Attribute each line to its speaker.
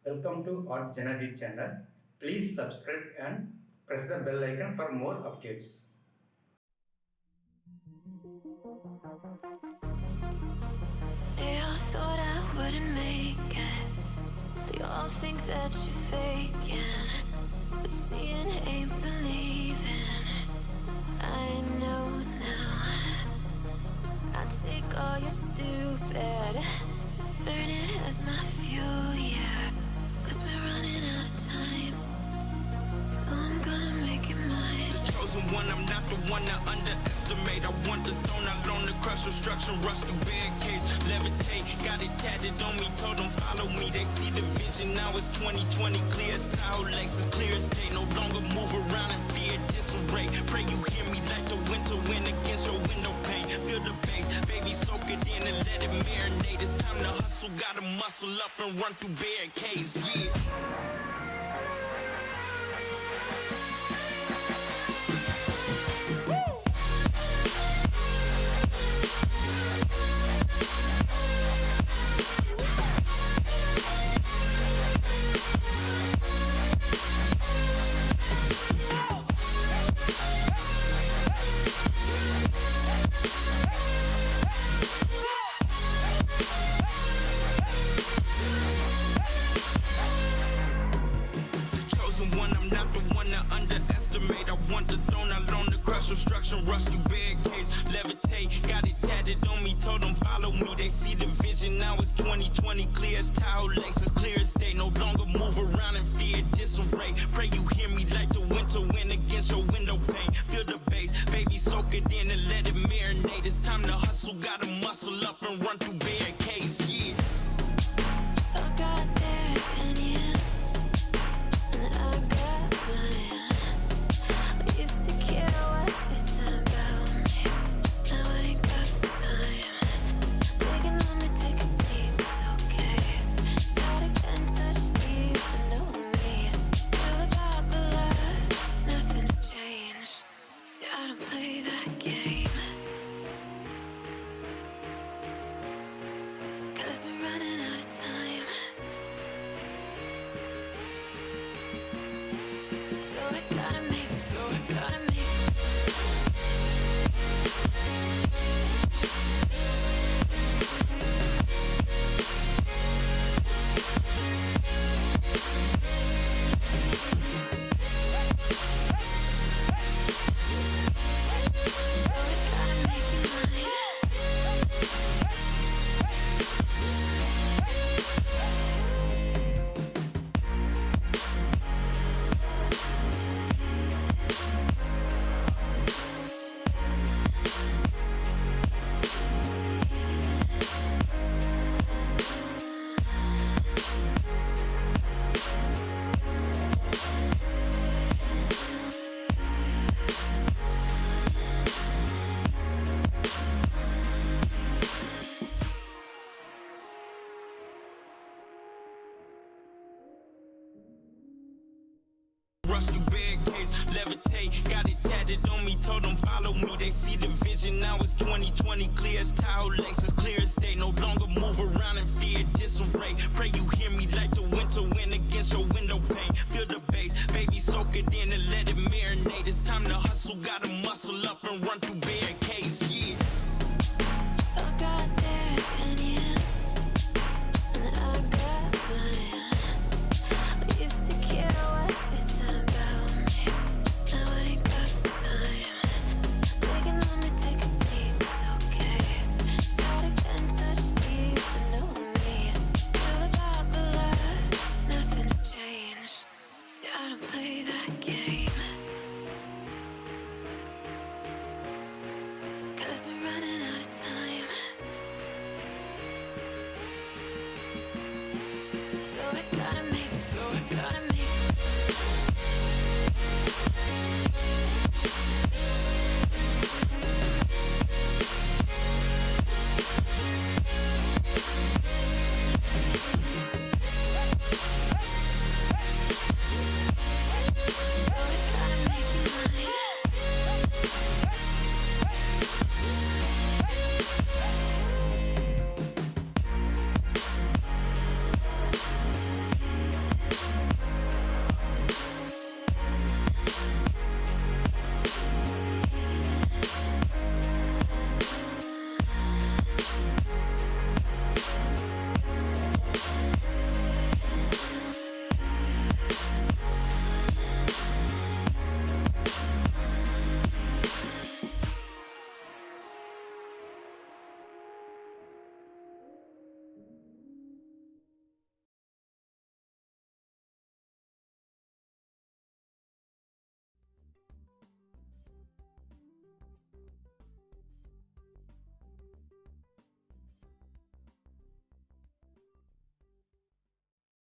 Speaker 1: Welcome to artjanag channel. Please subscribe and press the bell icon for more updates.
Speaker 2: They all thought I wouldn't make it. They all think that you're faking, but seeing ain't believing. I know now. I take all your stupid, burn it as my fuel, yeah. 'Cause we're running out of time, so I'm gonna make it mine.
Speaker 3: The chosen one, I'm not the one to underestimate. I want the throne, I loan the crush, obstruction, rush through barricades, levitate. Got it tatted on me, told them follow me. They see the vision, now it's 2020, clear as Tahoe Lakes, clear as day. No longer move around in fear, disarray. Pray you hear me like the winter wind against your window pane. Feel the bass, baby, soak it in and let it marinate. It's time to hustle, gotta muscle up and run through barricades, yeah. One, I'm not the one to underestimate. I want the throne, I loan the crush, obstruction, rush through barricades, levitate. Got it tatted on me, told them follow me. They see the vision, now it's 2020, clear as Tahoe Lakes, clear as day. No longer move around in fear, disarray. Pray you hear me like the winter wind against your window pane. Feel the bass, baby, soak it in and let it marinate. It's time to hustle, gotta muscle up and run through barricades, yeah.
Speaker 2: I got their opinions, and I got mine. I used to care what you said about me. Now I ain't got the time. Taking on me, take a seat, it's okay. Start again, touch sleep, but know me. Still about the love, nothing's changed. Yeah, I don't play that game. 'Cause we're running out of time. So I gotta make it, so I gotta make it. So I gotta make it mine.
Speaker 3: Rush through barricades, levitate. Got it tatted on me, told them follow me. They see the vision, now it's 2020, clear as Tahoe Lakes, clear as day. No longer move around in fear, disarray. Pray you hear me like the winter wind against your window pane. Feel the bass, baby, soak it in and let it marinate. It's time to hustle, gotta muscle up and run through barricades.